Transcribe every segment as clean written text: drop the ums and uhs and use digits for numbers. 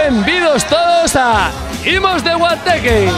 Benvidos todos a Imos de Guateque.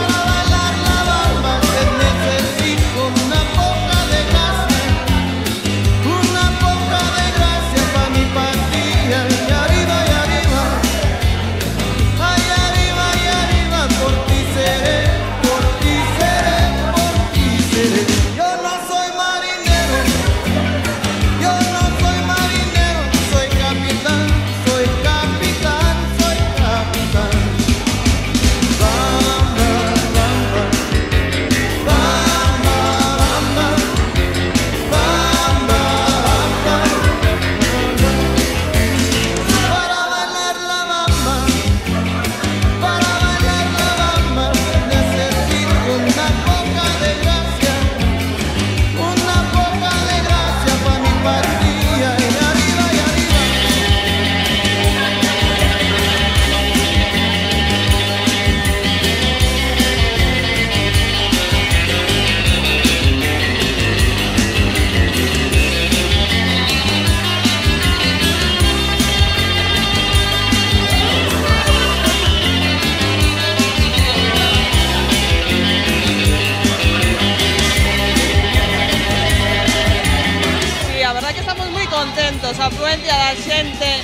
A afluencia da xente,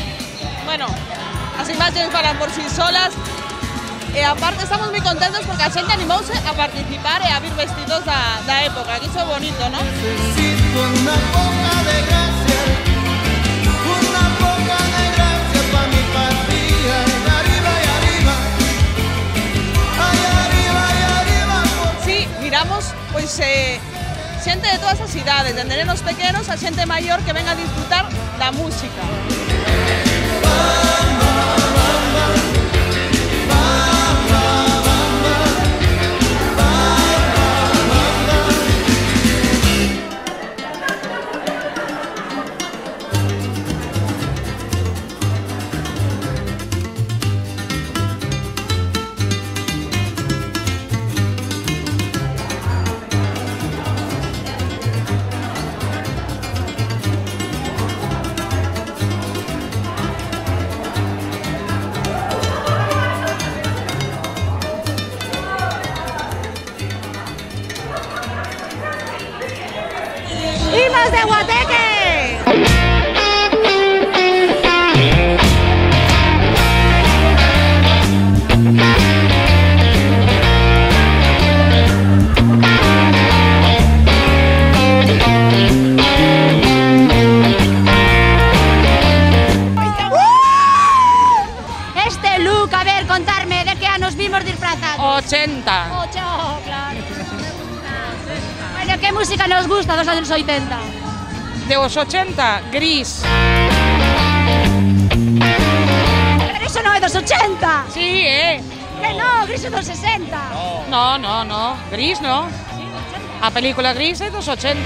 bueno, as imaxes falan por si solas e aparte estamos moi contentos porque a xente animouse a participar e a vir vestidos da época, que iso é bonito, non? Necesito unha pouca de gracia, unha pouca de gracia pa mi partida, arriba e arriba, ay arriba e arriba. Sí, miramos, pois, xente de todas as idades, dende nenos pequenos a xente maior que venga a disfrutar da música. ¡Imos de Guateque! Este look, a ver, contarme, ¿de qué años vimos disfrazados? 80. 8, claro. Bueno, ¿qué música nos gusta dos años 80? De os 80, Gris. Pero eso no é dos 80. Sí, Que no, Gris é dos 60. No, Gris no. A película Gris é dos 80.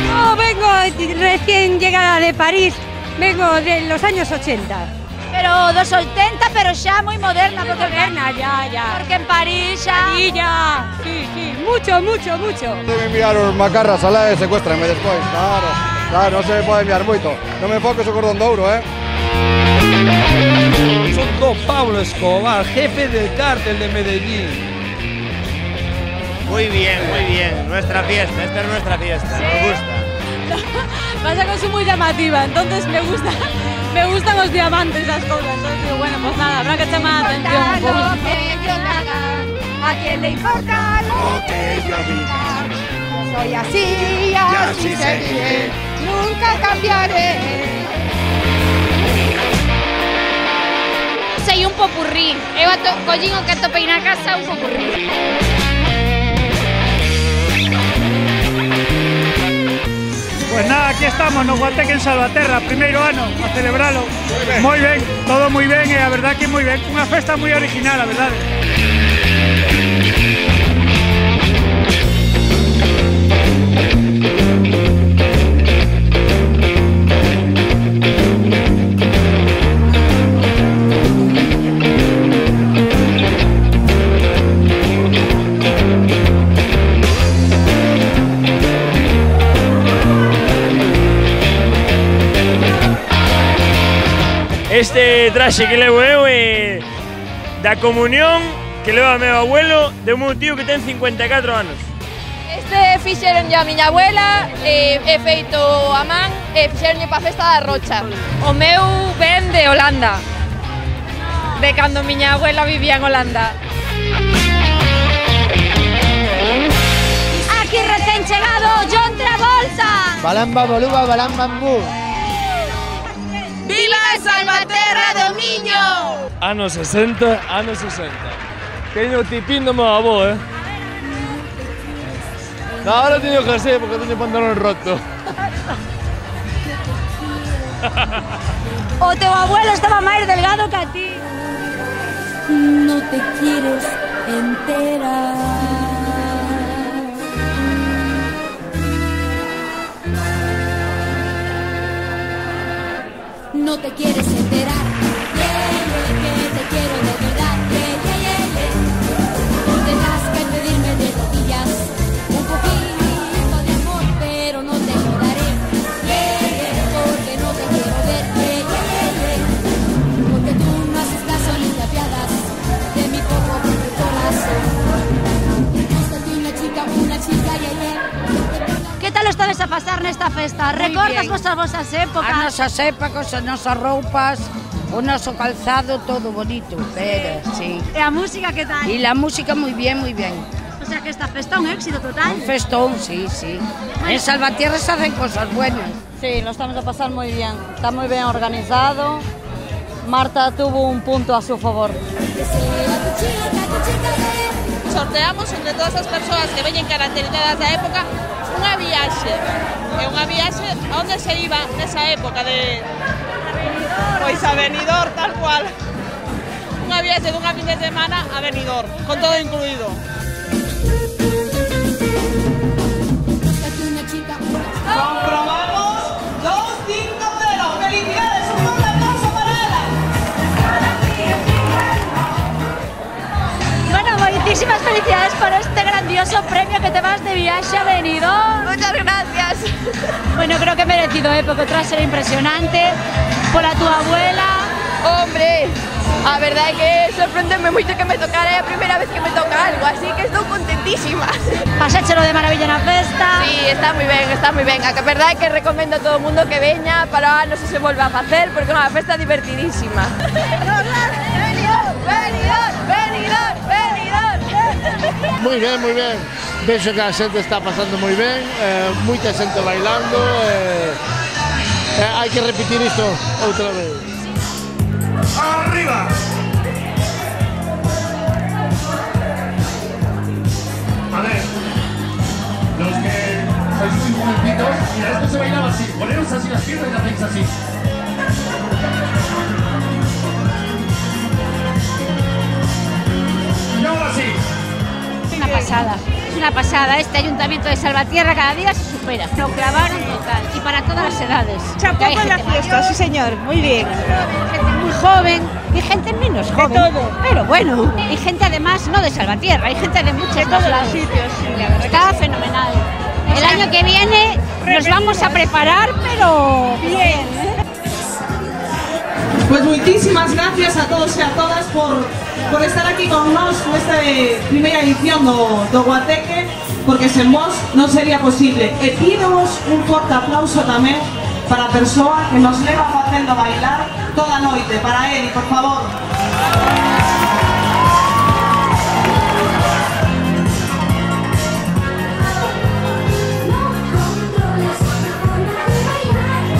No, vengo recién llegada de París, vengo de los años 80. Pero dos 80, pero xa moi moderna. Muy moderna, ya. Porque en París xa... Sí, ya, sí, mucho. Debe enviar os macarras alá e secuéstranme despois, claro, non se pode enviar moito. Non me enfoques o cordón de ouro, Son don Pablo Escobar, jefe del cártel de Medellín. Muy bien, nuestra fiesta, esta es nuestra fiesta, ¿sí? Nos gusta. Pasa que soy muy llamativa, entonces me gustan los diamantes, esas cosas. Entonces digo, bueno, pues nada, habrá que llamar la atención un poco. ¿A quién le importa lo que yo diga? Soy así y así seguiré, nunca cambiaré. Sei un popurrí, eu collín o que atopei na casa un popurrí. Pues nada, aquí estamos no Guateque en Salvaterra, primeiro ano, a celebralo. Moi ben, todo moi ben e a verdad que moi ben, unha festa moi original, a verdade. este traxe que levo eu é da comunión que leva meu abuelo de un meu tío que ten 54 anos. Este fixeronlle a miña abuela, é feito a man, e fixeronlle pa festa da Rocha. O meu ven de Holanda, de cando miña abuela vivía en Holanda. Aquí recién chegado John Travolta. Balamba boluba, balamba bú. Viva Salvaterra do Miño! Anos 60, anos 60. Teño o tipín do meu avó, No, ahora teño que hacer porque teño pantalón roto. O teu abuelo estaba máis delgado que a ti. No te quieres enterar. No te quieres enterar, que te quiero de verdad, no tendrás que pedirme de rodillas un poquito de amor, pero no te lo daré, porque no te quiero ver, porque tú no haces caso ni te apiadas de mi pobre corazón. No soy una chica, Que tal estades a pasar nesta festa? Recordas vosas épocas? As nosas épocas, as nosas roupas, o noso calzado, todo bonito, pero sí. E a música que tal? Y la música muy bien, muy bien. O sea que esta festa un éxito total. Un festón, sí, sí. En Salvatierra se hacen cosas buenas. Sí, lo estamos a pasar muy bien. Está muy bien organizado. Marta tuvo un punto a su favor. Sorteamos entre todas as persoas que veñen caracterizadas da época unha viaxe. É unha viaxe onde se iba nesa época de... Pois a Benidorm, tal cual. Unha viaxe dunha fin de semana a Benidorm, con todo incluído. Comprobamos 2-5-0. ¡Felicidades! ¡Un fuerte aplauso para ela! Bueno, moitísimas felicidades por este grandioso premio que te vas de viaxe a Benidorm. Muchas gracias. Bueno, creo que merecido, porque o traxe era impresionante. Pola tua abuela. Hombre, a verdade é que sorprendeme moito que me tocara, é a primeira vez que me toca algo, así que estou contentísima. Pasáchelo de maravilla na festa. Sí, está moi ben, está moi ben. A verdade é que recomendo a todo o mundo que veña para non se volva a facer, porque é unha festa divertidísima. Benidorm, Benidorm, Benidorm, Benidorm. Muy bien, muy bien. Vexo que a xente está pasando moi ben, moita xente bailando. Hai que repetir isto outra vez. ¡Arriba! A ver, los que sois muy jovencitos, mira, esto se bailaba así. Poneros así las piernas y hacéis así. Y ahora sí. Es una pasada. Este ayuntamiento de Salvatierra cada día se supera. Lo clavaron total y para todas las edades. Chapó con la fiesta, sí señor, muy bien. Gente muy joven y gente menos joven. De todo. Pero bueno, y gente además no de Salvatierra, hay gente de muchos más lados. Está fenomenal. El año que viene nos vamos a preparar, pero bien. Pues muchísimas gracias a todos y a todas por estar aquí con nos nesta primeira edición do Guateque, porque sen vos non sería posible. E pidemos un forte aplauso tamén para a persoa que nos leva facendo bailar toda a noite, para Eli, por favor.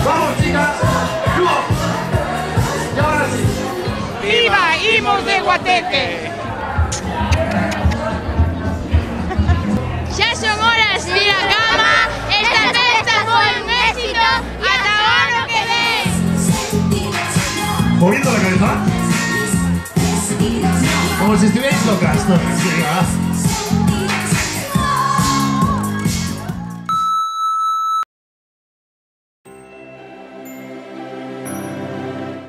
Vamos, chicas. ¡Viva Imos de Guateque! Xa son horas de ir a cama, esta festa foi un éxito e ata o ano que ven. Moviendo la cabeza. Como si estuvierais locas. No, sí,